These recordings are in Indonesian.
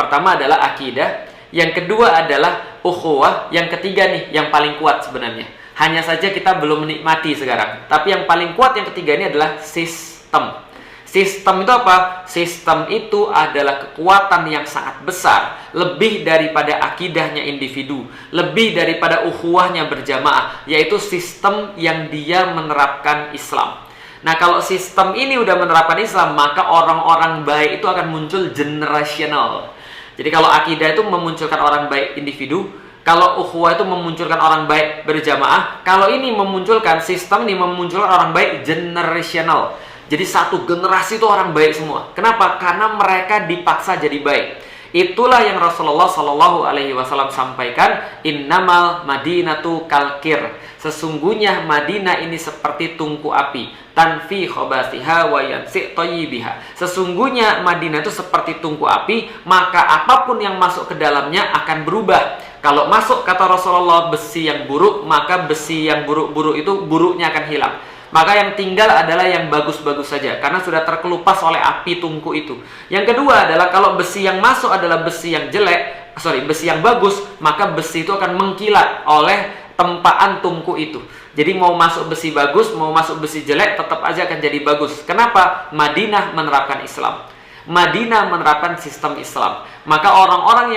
pertama adalah akidah, yang kedua adalah ukhuwah, yang ketiga nih yang paling kuat sebenarnya. Hanya saja kita belum menikmati sekarang. Tapi yang paling kuat yang ketiga ini adalah sistem. Sistem itu apa? Sistem itu adalah kekuatan yang sangat besar, lebih daripada akidahnya individu, lebih daripada ukhuwahnya berjamaah, yaitu sistem yang dia menerapkan Islam. Nah, kalau sistem ini udah menerapkan Islam, maka orang-orang baik itu akan muncul generasional. Jadi kalau akidah itu memunculkan orang baik individu, kalau ukhuwah itu memunculkan orang baik berjamaah, kalau ini memunculkan sistem ini memunculkan orang baik generasional. Jadi satu generasi itu orang baik semua. Kenapa? Karena mereka dipaksa jadi baik. Itulah yang Rasulullah Shallallahu Alaihi Wasallam sampaikan, innamal madinatu kalkir. Sesungguhnya Madinah ini seperti tungku api, tanfi khabasiha wa yansi thayyibiha. Sesungguhnya Madinah itu seperti tungku api, maka apapun yang masuk ke dalamnya akan berubah. Kalau masuk, kata Rasulullah, besi yang buruk, maka besi yang buruk-buruk itu buruknya akan hilang. Maka yang tinggal adalah yang bagus-bagus saja, karena sudah terkelupas oleh api tungku itu. Yang kedua adalah kalau besi yang masuk adalah besi yang jelek, besi yang bagus, maka besi itu akan mengkilat oleh tempaan tungku itu. Jadi mau masuk besi bagus, mau masuk besi jelek, tetap aja akan jadi bagus. Kenapa? Madinah menerapkan Islam. Madinah menerapkan sistem Islam. Maka orang-orang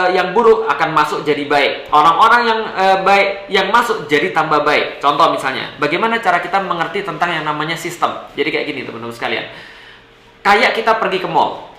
yang buruk akan masuk jadi baik. Orang-orang yang baik yang masuk jadi tambah baik. Contoh misalnya, bagaimana cara kita mengerti tentang yang namanya sistem? Jadi kayak gini teman-teman sekalian. Kayak kita pergi ke mall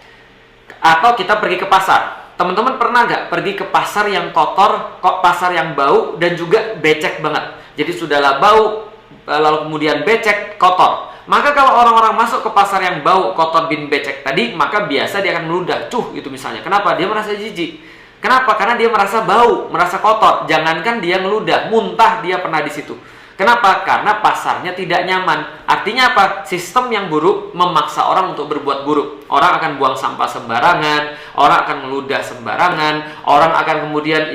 atau kita pergi ke pasar. Teman-teman pernah nggak pergi ke pasar yang kotor, kok pasar yang bau dan juga becek banget? Jadi sudahlah bau, lalu kemudian becek, kotor. Maka kalau orang-orang masuk ke pasar yang bau, kotor, bin becek tadi, maka biasa dia akan meludah, gitu misalnya. Kenapa? Dia merasa jijik. Kenapa? Karena dia merasa bau, merasa kotor. Jangankan dia meludah, muntah dia pernah di situ. Kenapa? Karena pasarnya tidak nyaman. Artinya apa? Sistem yang buruk memaksa orang untuk berbuat buruk. Orang akan buang sampah sembarangan, orang akan meludah sembarangan, orang akan kemudian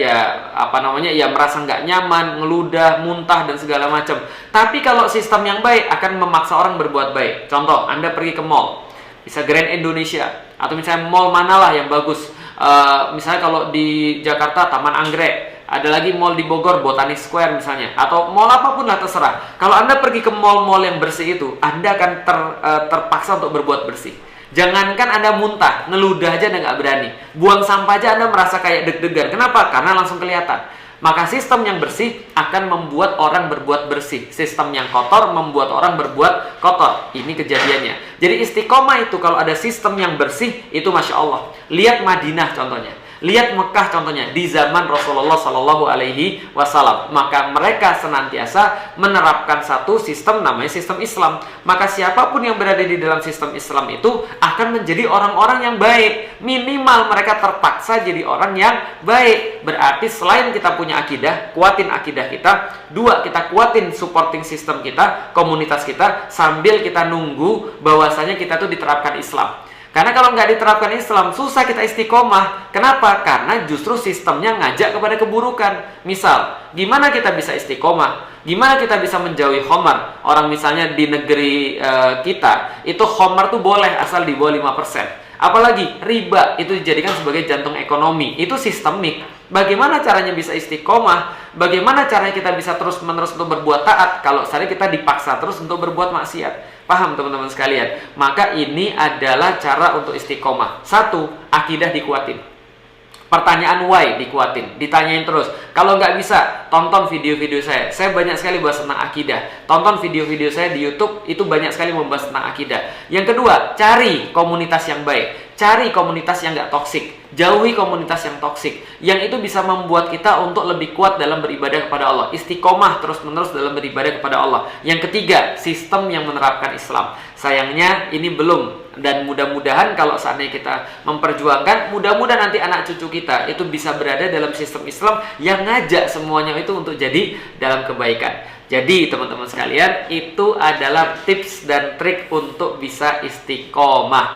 merasa nggak nyaman, ngeludah, muntah dan segala macam. Tapi kalau sistem yang baik akan memaksa orang berbuat baik. Contoh, Anda pergi ke mall, bisa Grand Indonesia, atau misalnya mall manalah yang bagus. Misalnya kalau di Jakarta Taman Anggrek, ada lagi mall di Bogor, Botanic Square misalnya, atau mall apapun lah terserah. Kalau Anda pergi ke mall-mall yang bersih itu, Anda akan terpaksa untuk berbuat bersih. Jangankan Anda muntah, ngeludah aja Anda nggak berani. Buang sampah aja Anda merasa kayak deg-degan. Kenapa? Karena langsung kelihatan. Maka sistem yang bersih akan membuat orang berbuat bersih. Sistem yang kotor membuat orang berbuat kotor. Ini kejadiannya. Jadi istiqomah itu kalau ada sistem yang bersih, itu Masya Allah. Lihat Madinah contohnya. Lihat Mekah contohnya di zaman Rasulullah Shallallahu Alaihi Wasallam. Maka mereka senantiasa menerapkan satu sistem namanya sistem Islam. Maka siapapun yang berada di dalam sistem Islam itu akan menjadi orang-orang yang baik. Minimal mereka terpaksa jadi orang yang baik. Berarti selain kita punya akidah, kuatin akidah kita. Dua, kita kuatin supporting system kita, komunitas kita, sambil kita nunggu bahwasanya kita tuh diterapkan Islam. Karena kalau nggak diterapkan Islam, susah kita istiqomah. Kenapa? Karena justru sistemnya ngajak kepada keburukan. Misal, gimana kita bisa istiqomah? Gimana kita bisa menjauhi khamar? Orang misalnya di negeri kita, itu khamar tuh boleh asal di bawah 5%. Apalagi riba itu dijadikan sebagai jantung ekonomi. Itu sistemik. Bagaimana caranya bisa istiqomah? Bagaimana caranya kita bisa terus-menerus untuk berbuat taat kalau misalnya kita dipaksa terus untuk berbuat maksiat? Paham teman-teman sekalian? Maka ini adalah cara untuk istiqomah. Satu, akidah dikuatin. Pertanyaan why dikuatin, ditanyain terus. Kalau nggak bisa, tonton video-video saya. Saya banyak sekali bahas tentang akidah. Tonton video-video saya di YouTube, itu banyak sekali membahas tentang akidah. Yang kedua, cari komunitas yang baik. Cari komunitas yang nggak toksik. Jauhi komunitas yang toksik. Yang itu bisa membuat kita untuk lebih kuat dalam beribadah kepada Allah. Istiqomah terus-menerus dalam beribadah kepada Allah. Yang ketiga, sistem yang menerapkan Islam. Sayangnya ini belum. Dan mudah-mudahan kalau seandainya kita memperjuangkan, mudah-mudahan nanti anak cucu kita itu bisa berada dalam sistem Islam yang ngajak semuanya itu untuk jadi dalam kebaikan. Jadi teman-teman sekalian, itu adalah tips dan trik untuk bisa istiqomah.